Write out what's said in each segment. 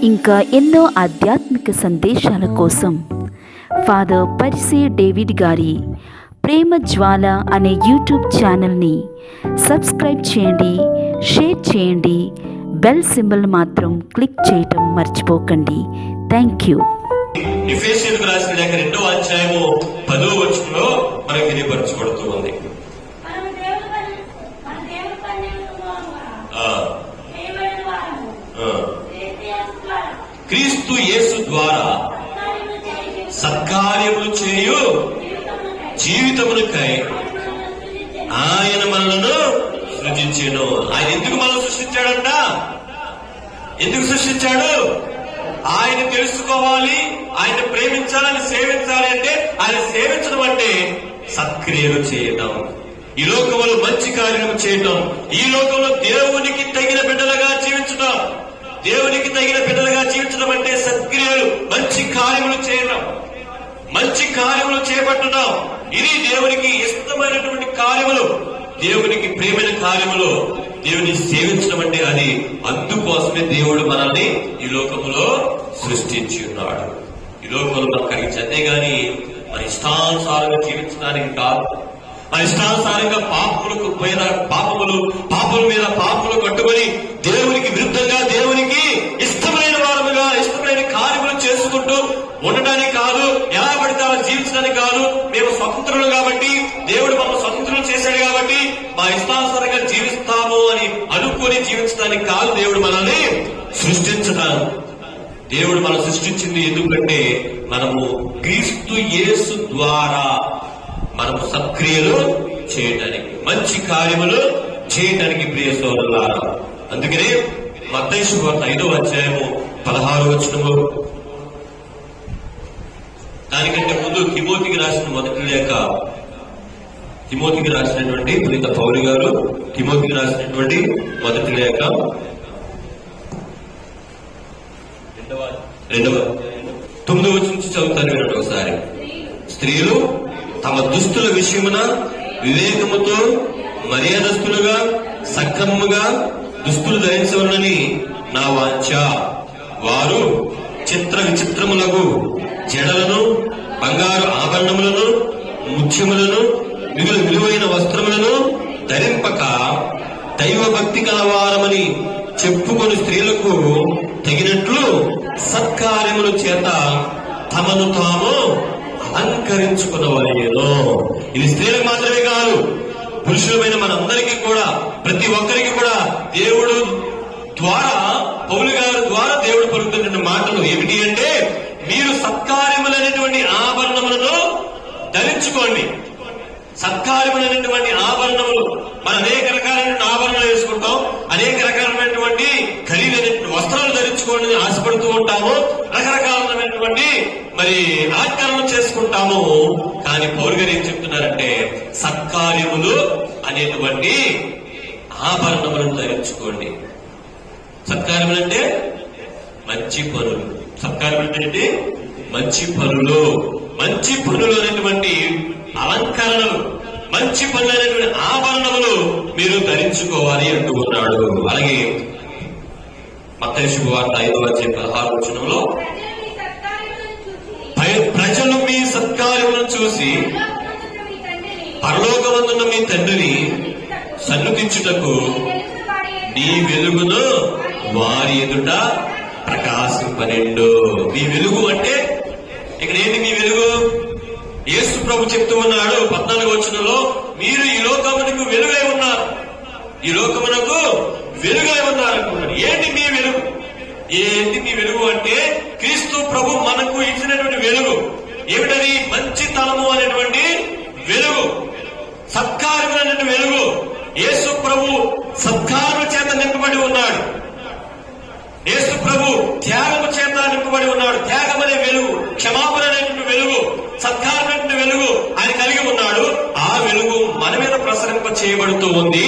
ఇంకా ఎన్నో ఆధ్యాత్మిక సందేశాల కోసం ఫాదర్ పర్సీ డేవిడ్ గారి ప్రేమ జ్వాల అనే యూట్యూబ్ ఛానల్ని సబ్స్క్రైబ్ చేయండి, షేర్ చేయండి, బెల్ సింబల్ మాత్రం క్లిక్ చేయటం మర్చిపోకండి. Thank you. ఎఫెసీయులకు రాసిన లేఖ 2వ అధ్యాయము 10వ వచనంలో మనకు తెలియపరచబడుతూ ఉంది. క్రీస్తు యేసు ద్వారా సత్కార్యములు చేయు జీవితములకై ఆయన మనలను సృజించెను. ఆయన ఎందుకు మనల్ని సృష్టించాడంట? ఎందుకు సృష్టించాడు? ఆయన తెలుసుకోవాలి, ఆయన ప్రేమించాలని, సేవించాలి. అంటే ఆయన సేవించడం అంటే సత్క్రియలు చేయటం, ఈ లోకంలో మంచి కార్యము చేయటం, ఈ లోకంలో దేవునికి తగిన బిడ్డలుగా జీవించడం. దేవునికి తగిన బిడ్డలుగా జీవించడం అంటే సత్క్రియలు, మంచి కార్యములు చేయడం, మంచి కార్యములు చేపట్టడం. ఇది దేవునికి ఇష్టమైనటువంటి కార్యములు, దేవునికి ప్రేమైన కార్యములు. దేవుని సేవించడం అంటే అది. అందుకోసమే దేవుడు మనల్ని ఈ లోకములో సృష్టించి ఉన్నాడు. ఈ లోకంలో మనకు కలిగించి, అంతేగాని మన ఇష్టానుసారంగా జీవించడానికి కాదు. మన ఇష్టానుసారంగా పాపముల మీద పాపములు కట్టుకొని దేవునికి విరుద్ధంగా, దేవునికి ఇష్టమైన వారముగా, ఇష్టమైన కార్యములు చేసుకుంటూ ఉండడానికి కాదు, ఎలా పడితే అలా జీవించడానికి కాదు. మేము స్వతంత్రులు కాబట్టి, దేవుడు మమ్మల్ని స్వతంత్రులు చేశాడు కాబట్టి మా ఇష్టానుసారంగా జీవిస్తాము అని అనుకుని జీవించడానికి కాదు దేవుడు మనల్ని సృష్టించడం. దేవుడు మనం సృష్టించింది ఎందుకంటే మనము క్రీస్తు యేసు ద్వారా మనము సత్క్రియలు చేయడానికి, మంచి కార్యములు చేయడానికి ప్రియ సోదరులారా. అందుకనే మత్తయి సువార్త 5వ అధ్యాయము 16వ వచనము, దానికంటే ముందు తిమోతికి రాసిన మొదటి లేఖ, తిమోతికి రాసినటువంటి పునీత పౌలు గారు తిమోతికి రాసినటువంటి మొదటి లేఖ 9వ వచనం నుంచి చదువుతాను వినండి ఒకసారి. స్త్రీలు తమ దుస్తుల విషయమున వివేకముతో మర్యాదస్తులుగా సక్రమముగా దుస్తులు ధరించవలనని నా వాంఛ. వారు చిత్ర విచిత్రములకు జడలను, బంగారు ఆభరణములను, ముత్యములను, మిగులు విలువైన వస్త్రములను ధరింపక దైవ భక్తి కలవారమని చెప్పుకొని స్త్రీలకు తగినట్లు సత్కార్యముల చేత తమను తాము అలంకరించుకున్నవారేను. ఇది స్త్రీలకు మాత్రమే కాదు, పురుషులమైన మనందరికీ కూడా, ప్రతి ఒక్కరికి కూడా దేవుడు ద్వారా, పౌలు గారి ద్వారా దేవుడు పలుకుతున్న మాటలు ఏమిటి అంటే, మీరు సత్కార్యములైనటువంటి ఆభరణములను ధరించుకోండి. సత్కార్యములైనటువంటి ఆభరణములు, మనం అనేక రకాలైన ఆభరణాలు వేసుకుంటాం, అనేక రకాలైనటువంటి ఖరీదైనటువంటి వస్త్రాలు ధరించుకోండి ఆశపడుతూ ఉంటాము, రకరకాలైనటువంటి అలంకరణ చేసుకుంటాము. కానీ పౌలు గారు ఏం చెప్తున్నారంటే, సత్కార్యములు అనేటువంటి ఆభరణములను ధరించుకోండి. సత్కార్యములు అంటే మంచి పనులు. సత్కార్యములు అంటే మంచి పనులు, మంచి పనులు అనేటువంటి అలంకరణలు, మంచి పనులైనటువంటి ఆభరణములు మీరు ధరించుకోవాలి అంటూ ఉన్నాడు. అలాగే మత్తయి శుభవార్త 5వ అధ్యాయం 16వ వచనంలో, ప్రజలు మీ సత్కార్యములను చూసి పరలోకమందున్న మీ తండ్రిని సన్నుతించుటకు నీ వెలుగును వారి ఎదుట ప్రకాశింపనిండు. మీ వెలుగు అంటే ఇక్కడ ఏంటి? మీ వెలుగు యేసు ప్రభు చెప్తూ ఉన్నాడు 14వ వచనంలో, మీరు ఈ లోకమునకు వెలుగై ఉన్నారు, ఈ లోకమునకు వెలుగై ఉన్నారు అనుకున్నాడు. ఏంటి మీ వెలుగు? ఏంటి మీ వెలుగు అంటే, క్రీస్తు ప్రభు మనకు ఇచ్చినటువంటి వెలుగు. ఏమిటది? మంచితనము అనేటువంటి వెలుగు, సత్కార్యం అనేటువంటి వెలుగు. యేసు ప్రభు సత్కార్యం చేత నింపబడి ఉన్నాడు. యేసు ప్రభు త్యాగము చేత నింపబడి ఉన్నాడు. త్యాగం అనే వెలుగు, క్షమాపణ అనేటువంటి వెలుగు, సత్కారం అనేటువంటి వెలుగు ఆయన కలిగి ఉన్నాడు. ఆ వెలుగు మన మీద ప్రసరింప చేయబడుతూ ఉంది.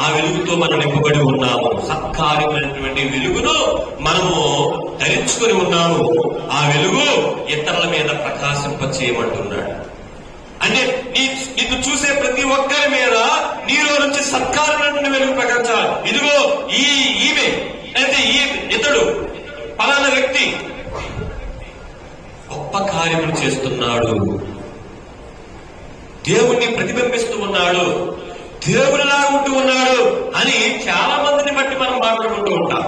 ఆ వెలుగుతో మనం నింపబడి ఉన్నాము. సత్కార్యమైనటువంటి వెలుగును మనము ధరించుకొని ఉన్నాము. ఆ వెలుగు ఇతరుల మీద ప్రకాశింప చేయమంటున్నాడు. అంటే నిన్ను చూసే ప్రతి ఒక్కరి మీద నీలో నుంచి సత్కారమైనటువంటి వెలుగు ప్రకాశించాలి. ఇదిగో ఈమె అయితే ఇతడు పలానా వ్యక్తి గొప్ప కార్యములు చేస్తున్నాడు, దేవుణ్ణి ప్రతిబింబిస్తూ ఉన్నాడు, దేవుడిలా ఉంటూ ఉన్నాడు అని చాలా మందిని బట్టి మనం మాట్లాడుకుంటూ ఉంటాం.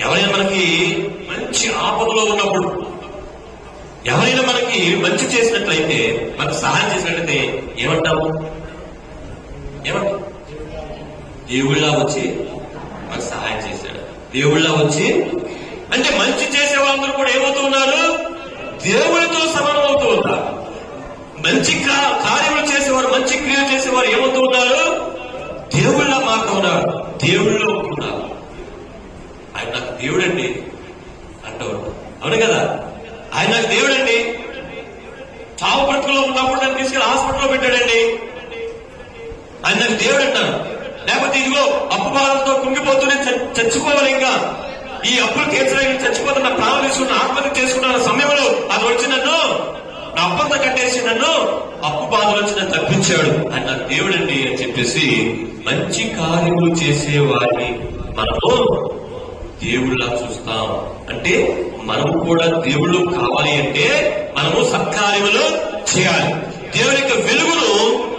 ఎవరైనా మనకి మంచి ఆపదలో ఉన్నప్పుడు, ఎవరైనా మనకి మంచి చేసినట్లయితే, మనకు సహాయం చేసినట్లయితే ఏమంటాము? దేవుళ్ళ వచ్చి మనకు సహాయం చేశాడు, దేవుళ్ళ వచ్చి అంటే మంచి చేసే వాళ్ళందరూ కూడా ఏమవుతూ ఉన్నారు? దేవుడితో సమానం అవుతూ ఉన్నారు. మంచి కార్యములు చేసేవారు, మంచి క్రియలు చేసేవారు ఏమవుతూ ఉన్నారు? దేవుళ్ళ మారుతూ ఉన్నారు, దేవుళ్ళలో ఉంటున్నారు. ఆయన నాకు దేవుడండి అంటారు, అవును కదా? ఆయన నాకు దేవుడండి, చావు బ్రతుకులో ఉన్నప్పుడు నన్ను తీసుకెళ్ళి హాస్పిటల్లో పెట్టాడండి, ఆయన నాకు దేవుడు అంటారు. లేకపోతే ఇదిగో అప్పు బాధలతో కుంగిపోతూనే చచ్చిపోవాలి, ఇంకా ఈ అప్పులు తీర్చడానికి చచ్చిపోతున్న ప్రాణం తీసుకున్న ఆత్మహత్య చేసుకున్న సమయంలో అది వచ్చి నన్ను నా అప్పంతా కట్టేసి నన్ను అప్పు బాధలు వచ్చి నన్ను తప్పించాడు, ఆయన నాకు దేవుడండి అని చెప్పేసి మంచి కార్యములు చేసేవారిని మనము దేవుళ్ళ చూస్తాం. అంటే మనము కూడా దేవుళ్ళు కావాలి అంటే మనము సత్కార్యములు చేయాలి, దేవుని యొక్క వెలుగును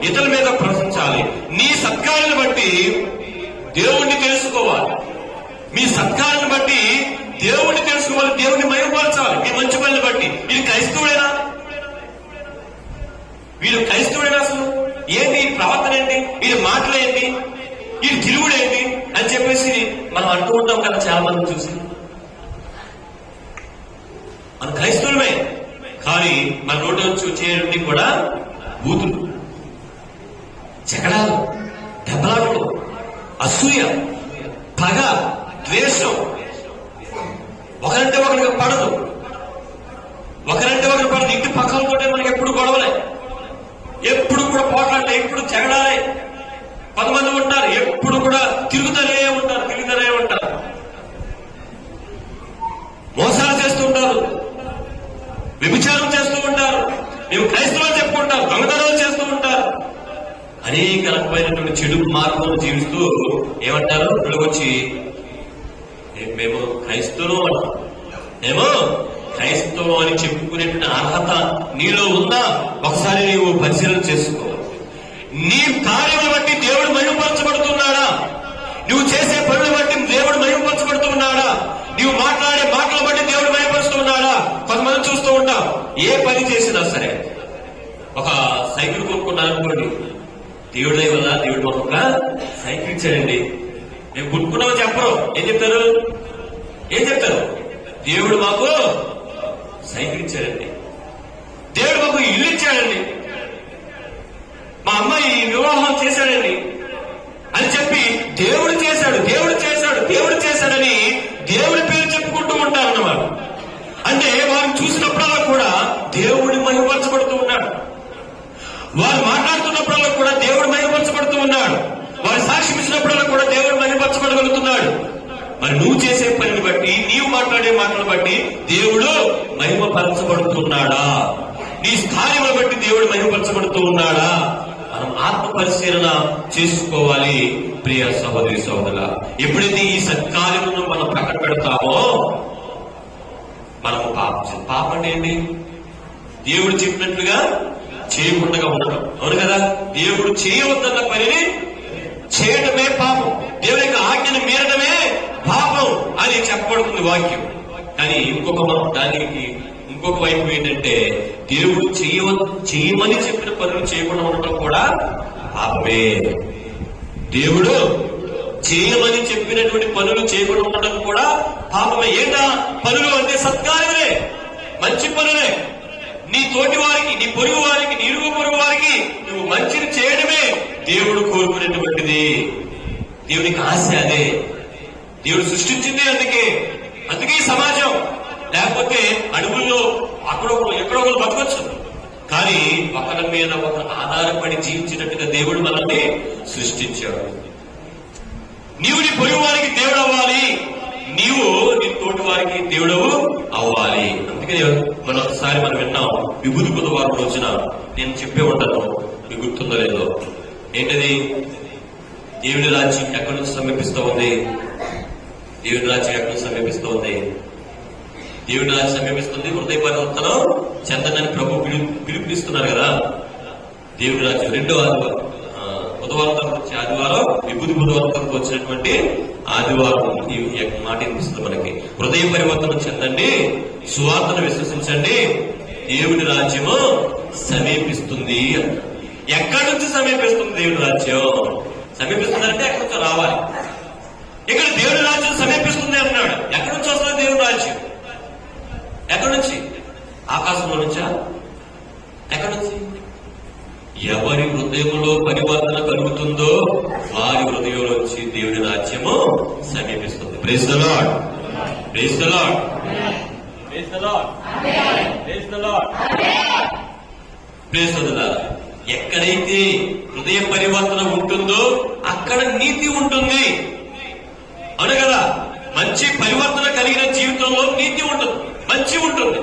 ఇతరుల మీద ప్రశంసాలి. నీ సత్కారాన్ని బట్టి దేవుణ్ణి తెలుసుకోవాలి, మీ సత్కారాన్ని బట్టి దేవుణ్ణి తెలుసుకోవాలి, దేవుణ్ణి మహిమపరచాలి. మీ మంచి పనులు బట్టి వీళ్ళు క్రైస్తవుడేనా, వీళ్ళు క్రైస్తవుడేనా, అసలు ఏంటి ప్రవర్తన, ఏంటి వీళ్ళ మాటలు, ఏంటి వీళ్ళు తిరుగుడేంటి అని చెప్పేసి మనం అంటూ ఉంటాం కదా. చాలా మంది చూసి మన క్రైస్తవులమే, కానీ మన నోటి వచ్చి వచ్చేటువంటి కూడా బూతులు, జగడాలు, దెబ్బలాటలు, అసూయ, పగ, ద్వేషం, ఒకరంటే ఒకరికి పడదు, ఒకరంటే ఒకరికి పడదు. ఇంటి పక్కలతోటే మనకి ఎప్పుడు గొడవలే, ఎప్పుడు కూడా పోట్లాడే, ఎప్పుడు జగడాలే. కొంతమంది ఉంటారు ఎప్పుడు కూడా తిరుగుతూనే ఉంటారు, మోసాలు చేస్తూ ఉంటారు, వ్యభిచారం చేస్తూ ఉంటారు, మేము క్రైస్తవులు చెప్పుకుంటారు, దొంగతనాలు చేస్తూ ఉంటారు, అనేక రకమైనటువంటి చెడు మార్గం జీవిస్తూ ఏమంటారు? వచ్చి మేము క్రైస్తవులు అంటాం, మేము క్రైస్తవం అని చెప్పుకునేటువంటి అర్హత నీలో ఉందా? ఒకసారి నీవు పరిశీలన చేసుకో. నీ కార్యములు బట్టి దేవుడు మహిమపరచబడుతున్నాడా? నువ్వు చేసే పనులు బట్టి దేవుడు మహిమపరచబడుతున్నాడా? నువ్వు మాట్లాడే మాటలు బట్టి దేవుడు మహిమపరుస్తున్నాడా? కొంతమంది చూస్తూ ఉంటాం, ఏ పని చేసినా సరే, ఒక సైకిల్ కొనుక్కున్నారనుకోండి, దేవుడి వల్ల దేవుడు మాకు ఒక సైకిల్ ఇచ్చాడండి, మేము కొనుక్కున్నామని చెప్పరు. ఏం చెప్తారు? దేవుడు మాకు సైకిల్ ఇచ్చాడండి, దేవుడు మాకు ఇల్లు ఇచ్చాడండి, మా అమ్మాయి వివాహం చేశాడండి అని చెప్పి దేవుడు చేశాడని దేవుడి పేరు చెప్పుకుంటూ ఉంటారన్నమాట. అంటే వారిని చూసినప్పుడల్లా కూడా దేవుడి మహిమపరచబడుతూ ఉన్నాడు, వారు మాట్లాడుతున్నప్పుడల్లా కూడా దేవుడు మహిమపరచబడుతూ ఉన్నాడు, వారి సాక్ష్యం ఇచ్చినప్పుడల్లా కూడా దేవుడు మహిమపరచబడగలుగుతున్నాడు. మరి నువ్వు చేసే పనిని బట్టి, నీవు మాట్లాడే మాటలను బట్టి దేవుడు మహిమపరచబడుతున్నాడా? నీ స్థాయిని బట్టి దేవుడు మహిమపరచబడుతూ ఉన్నాడా? మనం ఆత్మ పరిశీలన చేసుకోవాలి. ప్రియ సహోదరి సహోదరుల, ఎప్పుడైతే ఈ సత్కార్యములను మనం ప్రకట పెడతామో మనము పాపం అంటే ఏంటి? దేవుడు చెప్పినట్లుగా చేయకుండా ఉండడం, అవును కదా? దేవుడు చేయవద్దన్న పనిని చేయడమే పాపం, దేవుడి యొక్క ఆజ్ఞను మీరడమే పాపం అని చెప్పబడుతుంది వాక్యం. కానీ దానికి ఇంకొక వైపు ఏంటంటే, దేవుడు చేయమని చెప్పిన పనులు చేయకుండా ఉండటం కూడా పాపమే. దేవుడు చేయమని చెప్పినటువంటి పనులు చేయకుండా ఉండటం కూడా పాపమే. ఏంటా పనులు అంటే? సత్కార్యమే, మంచి పనులే. నీ తోటి వారికి, నీ పొరుగు వారికి, నీ ఇరుగు పొరుగు వారికి నువ్వు మంచిని చేయడమే దేవుడు కోరుకునేటువంటిది. దేవునికి ఆశ అదే. దేవుడు సృష్టించింది అందుకే ఈ సమాజం. లేకపోతే అడవుల్లో ఎక్కడో ఒకరు బతకొచ్చు, కానీ ఒకరి మీద ఒకరు ఆధారపడి జీవించినట్టుగా దేవుడు మనల్ని సృష్టించాడు. నీవు నీ పొరుగు వారికి దేవుడు అవ్వాలి, నీవు నీ తోటి వారికి దేవుడవు అవ్వాలి. అందుకని ఒకసారి మనం విన్నాం, విభూతి బుధవారం రోజున నేను చెప్పే ఉంటాను, మీకు గుర్తుందో లేదో. ఏంటది? దేవుని రాజ్యం ఎక్కడి నుంచి సమీపిస్తూ ఉంది? దేవుని రాజ్యం ఎక్కడ సమీపిస్తూ ఉంది? దేవుని రాజ్యం సమీపిస్తుంది. హృదయ పరివర్తనం చెందనని ప్రభు పిలుపునిస్తున్నారు కదా. దేవుని రాజ్యం రెండో ఆదివారం, బుధవారం తరపు వచ్చే ఆదివారం, విభూతి బుధవారం తరపు వచ్చినటువంటి ఆదివారం ఈ మాట వినిపిస్తుంది మనకి. హృదయ పరివర్తనం చెందండి, సువార్తను విశ్వసించండి, దేవుని రాజ్యము సమీపిస్తుంది. ఎక్కడి నుంచి సమీపిస్తుంది దేవుని రాజ్యం? సమీపిస్తుందంటే ఎక్కడి నుంచో రావాలి. ఇక్కడ దేవుని రాజ్యం సమీపిస్తుంది అన్నాడు. ఎక్కడి నుంచి వస్తుంది దేవుని రాజ్యం? ఎక్కడి నుంచి? ఆకాశంలో నుంచా? ఎక్కడి నుంచి? ఎవరి హృదయంలో పరివర్తన కలుగుతుందో వారి హృదయంలో నుంచి దేవుని రాజ్యము సమీపిస్తుంది. Praise the lord, praise the lord, praise the lord, praise the lord, praise the lord. ఎక్కడైతే హృదయ పరివర్తన ఉంటుందో అక్కడ నీతి ఉంటుంది. అవును కదా? మంచి పరివర్తన కలిగిన జీవితంలో నీతి ఉంటుంది, మంచి ఉంటుంది.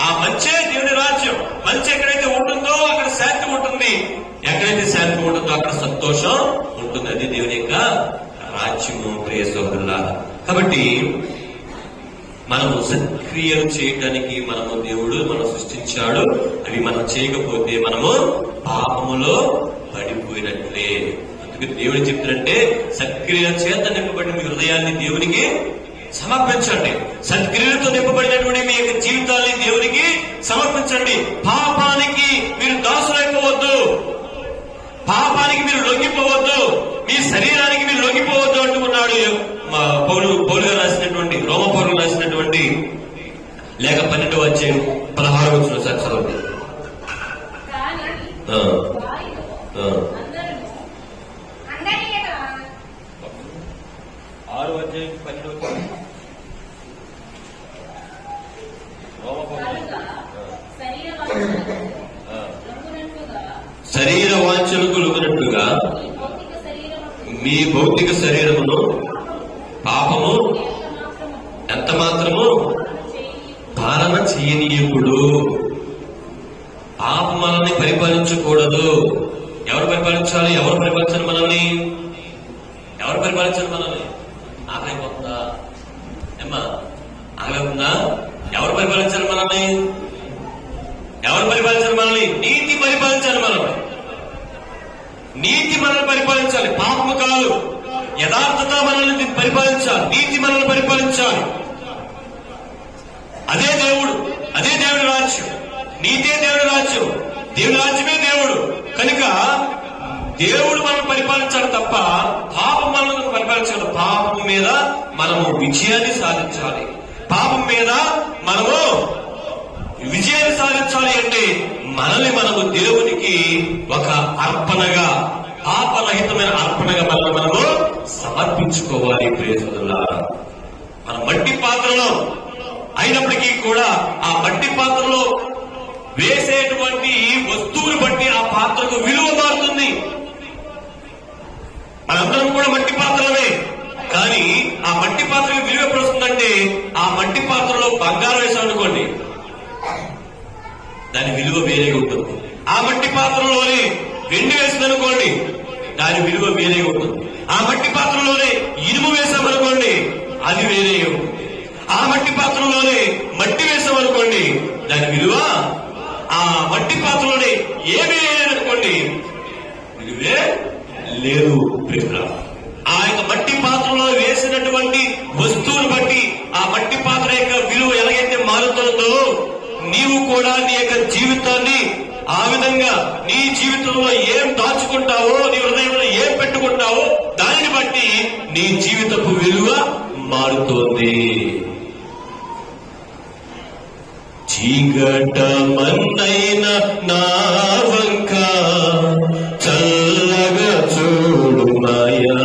ఆ మంచే దేవుని రాజ్యం. మంచి ఎక్కడైతే ఉంటుందో అక్కడ శాంతి ఉంటుంది, ఎక్కడైతే శాంతి ఉంటుందో అక్కడ సంతోషం ఉంటుంది. అది దేవుని యొక్క రాజ్యము. ప్రియ సోదరులారా, కాబట్టి మనము సత్క్రియలు చేయడానికి దేవుడు మనం సృష్టించాడు. అవి మనం చేయకపోతే మనము పాపములో పడిపోయినట్లే. అందుకే దేవుడు చెప్తారంటే సత్క్రియల చేత నింపబడిన మీ హృదయాన్ని దేవునికి సమర్పించండి. సత్క్రియలతో నింపబడినటువంటి మీ యొక్క జీవితాన్ని దేవునికి సమర్పించండి. పాపానికి మీరు దాసులైపోవద్దు, పాపానికి మీరు లొంగిపోవద్దు, మీ శరీరానికి మీరు లొంగిపోవద్దు అంటున్నాడు పౌలుగా రాసినటువంటి, రోమ పౌరులు రాసినటువంటి లేక 12వ అధ్యాయం 16వ వచనం చదవండి. 6వ అధ్యాయం 12వ వచనం. శరీర వాంఛలకు లొంగినట్లుగా మీ భౌతిక శరీరమును పాపము ఎంత మాత్రము పాలన చేయనీయకుడు. పాపం మనల్ని పరిపాలించకూడదు. ఎవరు పరిపాలించాలి? ఎవరు పరిపాలించాలి మనల్ని? ఎవరు పరిపాలించాలి మనల్ని? ఆకలిపోతుందా? ఏమ్మా ఆకలిపోతుందా? ఎవరు పరిపాలించాలి మనల్ని? ఎవరు పరిపాలించాలి మనల్ని? నీతి పరిపాలించాలి మనల్ని. నీతి మనల్ని పరిపాలించాలి, పాపము కాదు. యథార్థత మనల్ని పరిపాలించాలి, నీతి మనల్ని పరిపాలించాలి. అదే దేవుడు, అదే దేవుడి రాజ్యం. నీతే దేవుడి రాజ్యం, దేవుడి రాజ్యమే దేవుడు. కనుక దేవుడు మనం పరిపాలించాలి తప్ప పాపం మనల్ని పరిపాలించాలి. పాపం మీద మనము విజయాన్ని సాధించాలి. పాపం మీద మనము విజయాన్ని సాధించాలి అంటే మనల్ని మనము దేవునికి ఒక అర్పణగా, పాపరహితమైన అర్పణగా మనము సమర్పించుకోవాలి. ప్రియ సోదరులారా, మన మట్టి పాత్రలో అయినప్పటికీ కూడా ఆ మట్టి పాత్రలో వేసేటువంటి వస్తువుని బట్టి ఆ పాత్రకు విలువ మారుతుంది. మనందరం కూడా మట్టి పాత్రలమే, కానీ ఆ మట్టి పాత్రకు విలువ ఎప్పుడు వస్తుందంటే ఆ మట్టి పాత్రలో బంగారం వేసామనుకోండి, దాని విలువ వేరేగా ఉంటుంది. ఆ మట్టి పాత్రలోనే వెండి వేసిందనుకోండి, దాని విలువ వేరేగా ఉంటుంది. ఆ మట్టి పాత్రలోనే ఇనుము వేసామనుకోండి, అది వేరేగా ఉంటుంది. ఆ మట్టి పాత్రలోనే మట్టి వేసామనుకోండి, దాని విలువ ఆ మట్టి పాత్రలోనే ఏమీ లేదనుకోండి, విలువే లేదు. ఆ యొక్క మట్టి పాత్రలో వేసినటువంటి వస్తువును బట్టి ఆ మట్టి పాత్ర యొక్క విలువ ఎలాగైతే మారుతుందో, నీవు కూడా నీ యొక్క జీవితాన్ని ఆ విధంగా నీ జీవితంలో ఏం దాచుకుంటావో, నీ హృదయంలో ఏం పెట్టుకుంటావో దానిని బట్టి నీ జీవితపు విలువ మారుతోంది. చీకటమన్నైన నా వంక చల్లగా చూడుమాయా,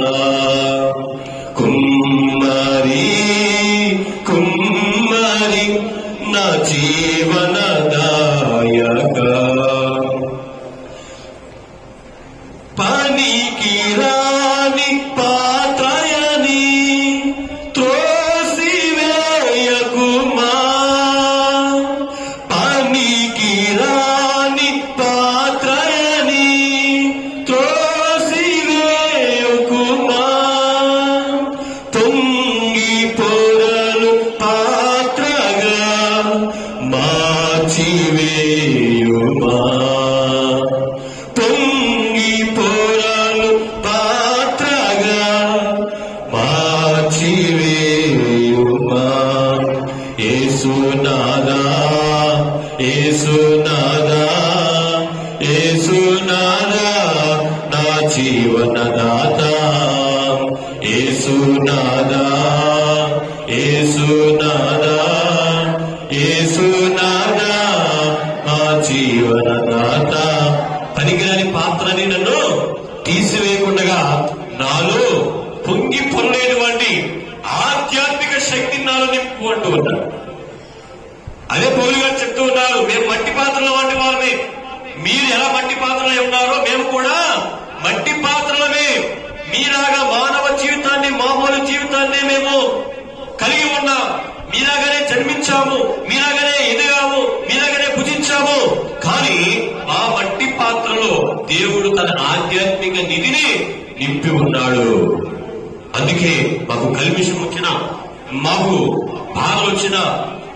కుమ్మరి కుమ్మరి నా జీవనదాయక, పనికి రాని పాత్రయని త్రోసివేయకుమా, పనికి రాని పాత్రయని యేసునాదా యేసునాదా యేసునాదా మా జీవనదాత. పనికిరాని పాత్రని నన్ను తీసివేయకుండా నాలో పొంగి పొరలేనివ్వండి ఆధ్యాత్మిక శక్తిని నాలో నింపు అంటూ ఉన్నాడు. అదే పౌలు గారు చెప్తూ ఉన్నారు, మేము మట్టి పాత్రల వంటి వారమే. మీరు ఎలా మట్టి పాత్రలే ఉన్నారో మేము కూడా మట్టి పాత్రలమే. మీలాగా మానవ జీవితాన్ని, మామూలు జీవితాన్ని మేము కలిగి ఉన్నాం. మీలాగానే జన్మించాము, మీలాగానే ఎదిగాము, మీలాగానే భుజించాము. కానీ ఆ మట్టి పాత్రలో దేవుడు తన ఆధ్యాత్మిక నిధిని నింపి ఉన్నాడు. అందుకే మాకు కల్మిషం వచ్చినా, మాకు బాధలు వచ్చినా,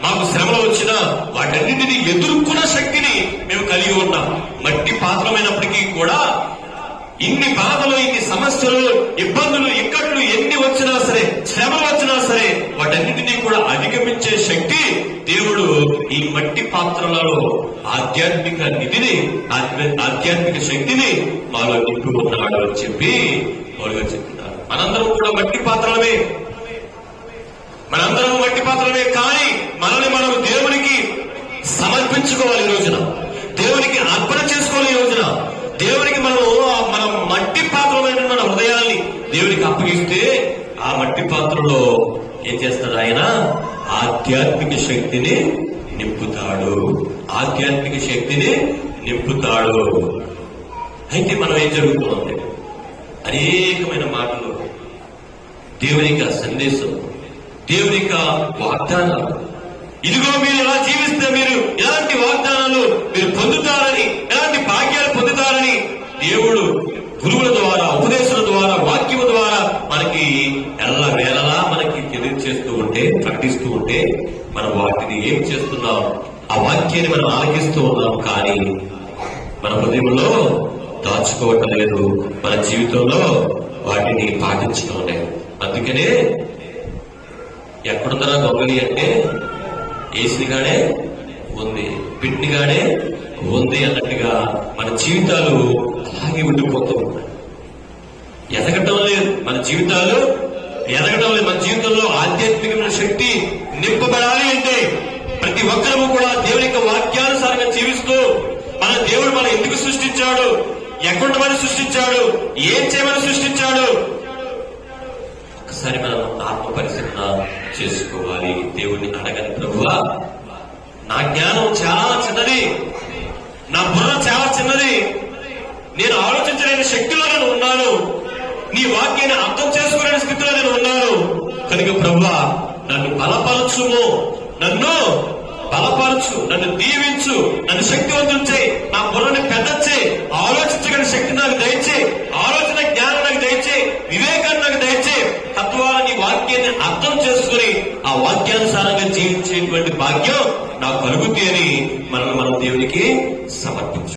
మాకు శ్రమలు వచ్చినా వాటన్నింటినీ ఎదుర్కొన్న శక్తిని మేము కలిగి ఉన్నాం. మట్టి పాత్రమైనప్పటికీ కూడా ఇన్ని బాధలు, ఇన్ని సమస్యలు, ఇబ్బందులు, ఇక్కట్లు ఎన్ని వచ్చినా సరే, శ్రమలు వచ్చినా సరే వాటన్నింటినీ కూడా అధిగమించే శక్తి దేవుడు ఈ మట్టి పాత్రలలో ఆధ్యాత్మిక నిధిని, ఆధ్యాత్మిక శక్తిని మాలో నింపి ఉన్నాడు అని చెప్పి వాళ్ళు చెప్తున్నారు. మనందరం కూడా మట్టి పాత్రలమే, మనందరం మట్టి పాత్రలమే. కానీ మనల్ని మనం దేవునికి సమర్పించుకోవాలి. ఈ రోజున దేవునికి అర్పణ చేసుకోవాలి. ఈ రోజున దేవునికి మనం మట్టి పాత్రమైన మన హృదయాన్ని దేవునికి అప్పగిస్తే ఆ మట్టి పాత్రలో ఏం చేస్తాడు ఆయన? ఆధ్యాత్మిక శక్తిని నింపుతాడు. ఆధ్యాత్మిక శక్తిని నింపుతాడు. అయితే మనం ఏం జరుగుతుంది? అనేకమైన మాటలు, దేవుని యొక్క సందేశం, దేవుని యొక్క వాగ్దానాలు, ఇదిగో మీరు ఎలా జీవిస్తే మీరు ఎలాంటి వాగ్దానాలు మీరు పొందుతారని, ఎలాంటి భాగ్యాలు పొందుతారని దేవుడు గురువుల ద్వారా, ఉపదేశాల ద్వారా, వాక్యము ద్వారా మనకి ఎల్ల వేళలా మనకి తెలియజేస్తూ ఉంటే, ప్రకటిస్తూ ఉంటే మనం వాటిని ఏం చేస్తున్నాం? ఆ వాక్యాన్ని మనం ఆలకిస్తూ ఉన్నాం, కానీ మన హృదయంలో దాచుకోవటం లేదు, మన జీవితంలో వాటిని పాటించడం లేదు. అందుకనే ఎక్కడుందరా దొంగలి అంటే ఏసిగానే ఉంది, పిట్టిగానే ఉంది అన్నట్టుగా మన జీవితాలు అలాగే ఉండిపోతూ ఉన్నాయి. ఎదగటం లేదు, మన జీవితాలు ఎదగటం లేదు. మన జీవితంలో ఆధ్యాత్మికమైన శక్తి నింపబడాలి అంటే ప్రతి ఒక్కరూ కూడా దేవుని యొక్క వాక్యానుసారంగా జీవిస్తూ మన దేవుడు మనం ఎందుకు సృష్టించాడు, ఎక్కడుండమని సృష్టించాడు, ఏం చేయమని సృష్టించాడు, ఒకసారి మనం ఆత్మ పరిశీలన చేసుకోవాలి. దేవుణ్ణి అడగని, ప్రభువా నా జ్ఞానం చాలా చిన్నది, నా బుర్ర చాలా చిన్నది, నేను ఆలోచించలేని శక్తిలో నేను ఉన్నాను, నీ వాక్యాన్ని అర్థం చేసుకోలేని స్థితిలో నేను ఉన్నాను. కనుక ప్రభువా నన్ను బలపరచుము, నన్ను బలపరచు, నన్ను దీవించు, నన్ను శక్తివంతులు చేయి, నా బుర్రని పెద్దచ్చే, ఆలోచించగల శక్తి నాకు దయచే, ఆలోచన జ్ఞానం నాకు దయచే, వివేకాన్ని నాకు దయచే, తత్వాన్ని నీ వాక్యాన్ని అర్థం చేసుకుని ఆ వాక్యానుసారంగా జీవించేటువంటి భాగ్యం నాకు కలుగుతుంది అని మనం దేవునికి సమర్పించు.